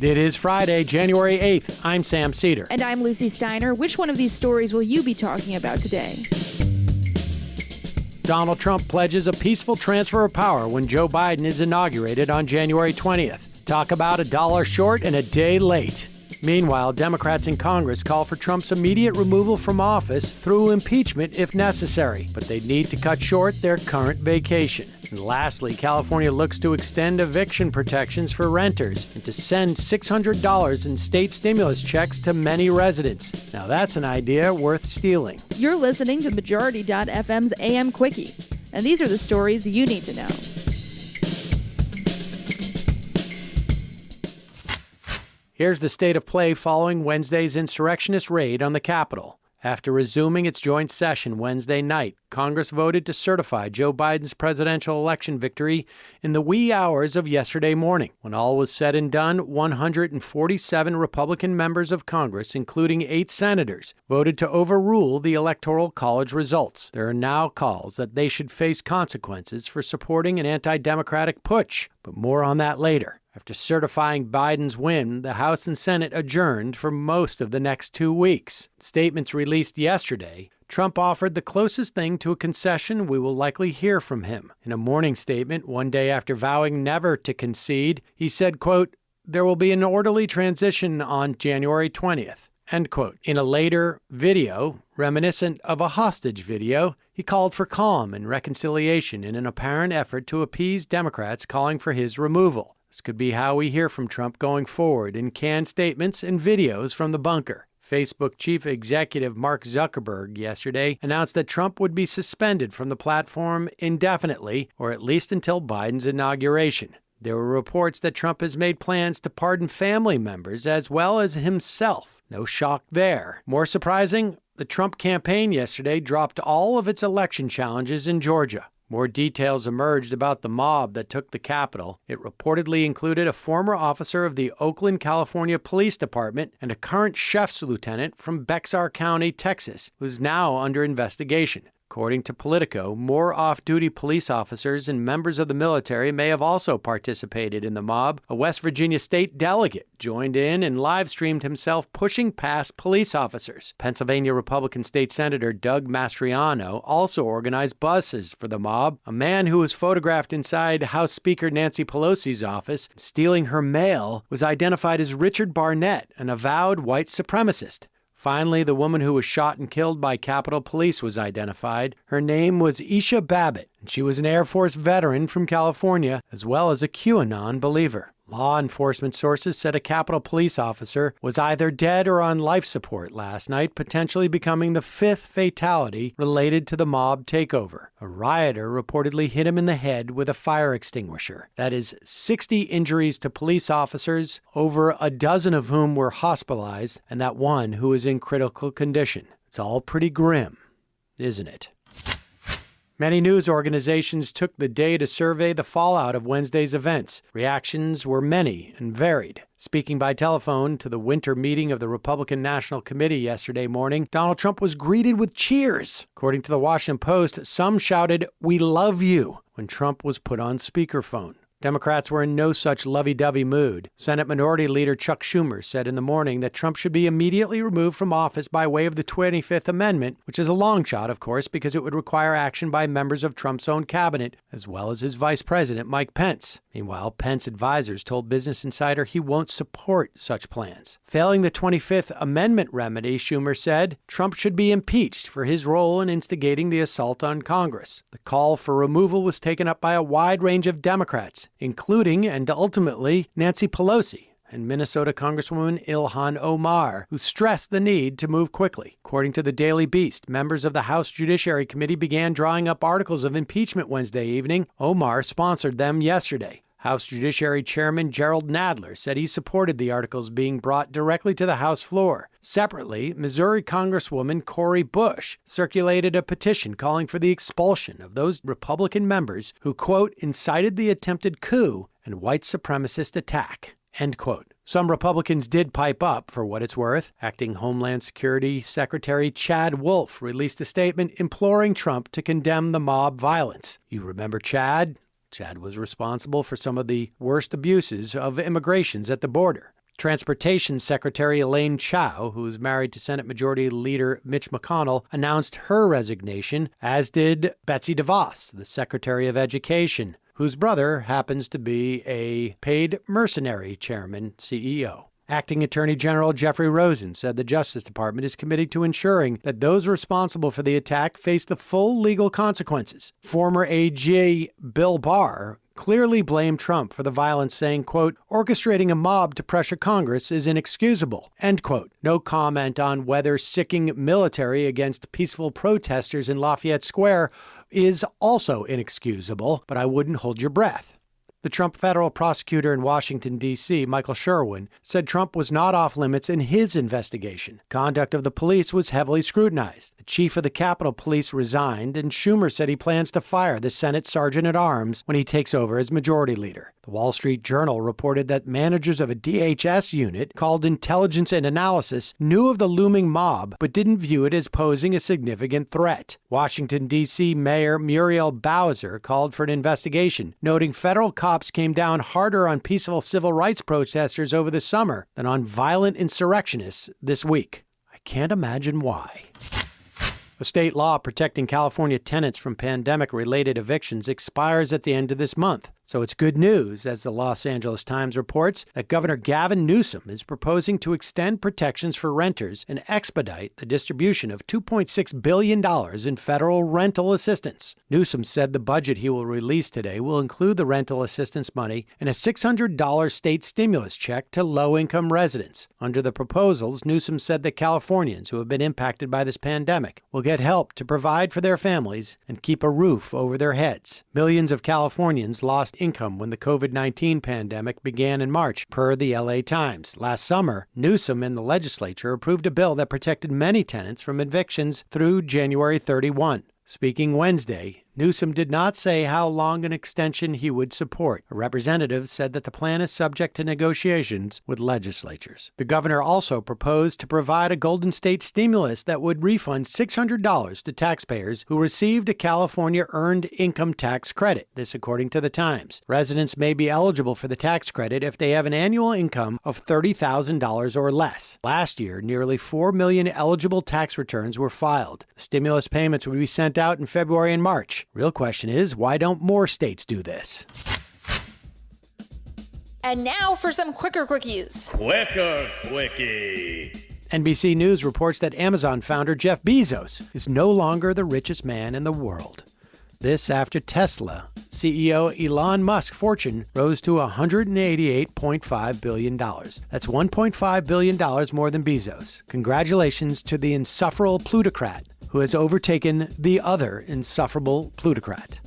It is Friday, January 8th. I'm Sam Cedar. And I'm Lucy Steiner. Which one of these stories will you be talking about today? Donald Trump pledges a peaceful transfer of power when Joe Biden is inaugurated on January 20th. Talk about a dollar short and a day late. Meanwhile, Democrats in Congress call for Trump's immediate removal from office through impeachment if necessary, but they need to cut short their current vacation. And lastly, California looks to extend eviction protections for renters and to send $600 in state stimulus checks to many residents. Now that's an idea worth stealing. You're listening to Majority.fm's AM Quickie, and these are the stories you need to know. Here's the state of play following Wednesday's insurrectionist raid on the Capitol. After resuming its joint session Wednesday night, Congress voted to certify Joe Biden's presidential election victory in the wee hours of yesterday morning. When all was said and done, 147 Republican members of Congress, including 8 senators, voted to overrule the Electoral College results. There are now calls that they should face consequences for supporting an anti-democratic putsch, but more on that later. After certifying Biden's win, the House and Senate adjourned for most of the next 2 weeks. Statements released yesterday, Trump offered the closest thing to a concession we will likely hear from him. In a morning statement, one day after vowing never to concede, he said, quote, "There will be an orderly transition on January 20th." End quote. In a later video, reminiscent of a hostage video, he called for calm and reconciliation in an apparent effort to appease Democrats calling for his removal. This could be how we hear from Trump going forward in canned statements and videos from the bunker. Facebook chief executive Mark Zuckerberg yesterday announced that Trump would be suspended from the platform indefinitely, or at least until Biden's inauguration. There were reports that Trump has made plans to pardon family members as well as himself. No shock there. More surprising, the Trump campaign yesterday dropped all of its election challenges in Georgia. More details emerged about the mob that took the Capitol. It reportedly included a former officer of the Oakland, California Police Department and a current chef's lieutenant from Bexar County, Texas, who's now under investigation. According to Politico, more off-duty police officers and members of the military may have also participated in the mob. A West Virginia state delegate joined in and live-streamed himself pushing past police officers. Pennsylvania Republican State Senator Doug Mastriano also organized buses for the mob. A man who was photographed inside House Speaker Nancy Pelosi's office stealing her mail was identified as Richard Barnett, an avowed white supremacist. Finally, the woman who was shot and killed by Capitol Police was identified. Her name was Isha Babbitt, and she was an Air Force veteran from California, as well as a QAnon believer. Law enforcement sources said a Capitol Police officer was either dead or on life support last night, potentially becoming the 5th fatality related to the mob takeover. A rioter reportedly hit him in the head with a fire extinguisher. That is 60 injuries to police officers, over a dozen of whom were hospitalized, and that one who is in critical condition. It's all pretty grim, isn't it? Many news organizations took the day to survey the fallout of Wednesday's events. Reactions were many and varied. Speaking by telephone to the winter meeting of the Republican National Committee yesterday morning, Donald Trump was greeted with cheers. According to the Washington Post, some shouted, "We love you," when Trump was put on speakerphone. Democrats were in no such lovey-dovey mood. Senate Minority Leader Chuck Schumer said in the morning that Trump should be immediately removed from office by way of the 25th Amendment, which is a long shot, of course, because it would require action by members of Trump's own cabinet, as well as his vice president, Mike Pence. Meanwhile, Pence advisors told Business Insider he won't support such plans. Failing the 25th Amendment remedy, Schumer said, Trump should be impeached for his role in instigating the assault on Congress. The call for removal was taken up by a wide range of Democrats, including and ultimately Nancy Pelosi and Minnesota Congresswoman Ilhan Omar, who stressed the need to move quickly. According to the Daily Beast, members of the House Judiciary Committee began drawing up articles of impeachment Wednesday evening. Omar sponsored them yesterday. House Judiciary Chairman Gerald Nadler said he supported the articles being brought directly to the House floor. Separately, Missouri Congresswoman Cori Bush circulated a petition calling for the expulsion of those Republican members who, quote, incited the attempted coup and white supremacist attack, end quote. Some Republicans did pipe up, for what it's worth. Acting Homeland Security Secretary Chad Wolf released a statement imploring Trump to condemn the mob violence. You remember Chad? Chad was responsible for some of the worst abuses of immigrations at the border. Transportation Secretary Elaine Chao, who is married to Senate Majority Leader Mitch McConnell, announced her resignation, as did Betsy DeVos, the Secretary of Education, whose brother happens to be a paid mercenary chairman CEO. Acting Attorney General Jeffrey Rosen said the Justice Department is committed to ensuring that those responsible for the attack face the full legal consequences. Former AG Bill Barr clearly blamed Trump for the violence, saying, quote, orchestrating a mob to pressure Congress is inexcusable, end quote. No comment on whether sicking military against peaceful protesters in Lafayette Square is also inexcusable, but I wouldn't hold your breath. The Trump federal prosecutor in Washington, D.C., Michael Sherwin, said Trump was not off limits in his investigation. Conduct of the police was heavily scrutinized. The chief of the Capitol Police resigned, and Schumer said he plans to fire the Senate Sergeant-at-Arms when he takes over as majority leader. The Wall Street Journal reported that managers of a DHS unit called Intelligence and Analysis knew of the looming mob but didn't view it as posing a significant threat. Washington, D.C. Mayor Muriel Bowser called for an investigation, noting federal cops came down harder on peaceful civil rights protesters over the summer than on violent insurrectionists this week. I can't imagine why. A state law protecting California tenants from pandemic-related evictions expires at the end of this month. So it's good news, as the Los Angeles Times reports, that Governor Gavin Newsom is proposing to extend protections for renters and expedite the distribution of $2.6 billion in federal rental assistance. Newsom said the budget he will release today will include the rental assistance money and a $600 state stimulus check to low-income residents. Under the proposals, Newsom said that Californians who have been impacted by this pandemic will get help to provide for their families and keep a roof over their heads. Millions of Californians lost income when the COVID-19 pandemic began in March, per the LA Times. Last summer, Newsom and the legislature approved a bill that protected many tenants from evictions through January 31. Speaking Wednesday, Newsom did not say how long an extension he would support. A representative said that the plan is subject to negotiations with legislatures. The governor also proposed to provide a Golden State stimulus that would refund $600 to taxpayers who received a California Earned Income Tax Credit. This according to the Times. Residents may be eligible for the tax credit if they have an annual income of $30,000 or less. Last year, nearly 4 million eligible tax returns were filed. Stimulus payments would be sent out in February and March. Real question is, why don't more states do this? And now for some quicker quickies. Quicker Quickie. NBC News reports that Amazon founder Jeff Bezos is no longer the richest man in the world. This after Tesla CEO Elon Musk's fortune rose to $188.5 billion. That's $1.5 billion more than Bezos. Congratulations to the insufferable plutocrat who has overtaken the other insufferable plutocrat.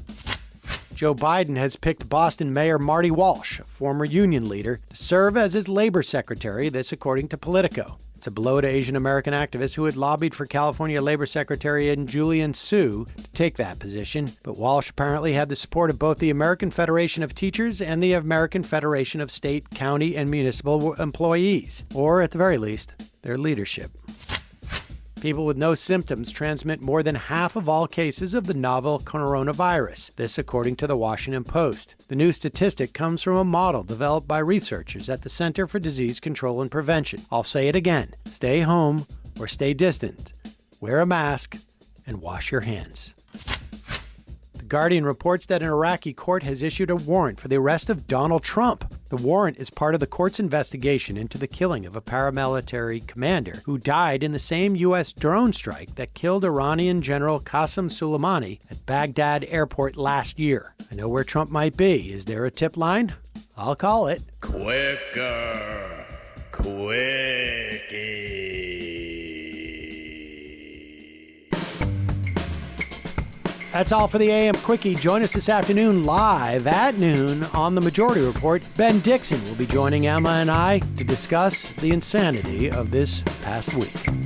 Joe Biden has picked Boston Mayor Marty Walsh, a former union leader, to serve as his labor secretary, this according to Politico. It's a blow to Asian American activists who had lobbied for California Labor Secretary Julian Su to take that position, but Walsh apparently had the support of both the American Federation of Teachers and the American Federation of State, County, and Municipal Employees, or at the very least, their leadership. People with no symptoms transmit more than half of all cases of the novel coronavirus. This according to the Washington Post. The new statistic comes from a model developed by researchers at the Center for Disease Control and Prevention. I'll say it again. Stay home or stay distant. Wear a mask and wash your hands. The Guardian reports that an Iraqi court has issued a warrant for the arrest of Donald Trump. The warrant is part of the court's investigation into the killing of a paramilitary commander who died in the same U.S. drone strike that killed Iranian General Qasem Soleimani at Baghdad airport last year. I know where Trump might be. Is there a tip line? I'll call it. Quicker Quickie. That's all for the AM Quickie. Join us this afternoon live at noon on The Majority Report. Ben Dixon will be joining Emma and I to discuss the insanity of this past week.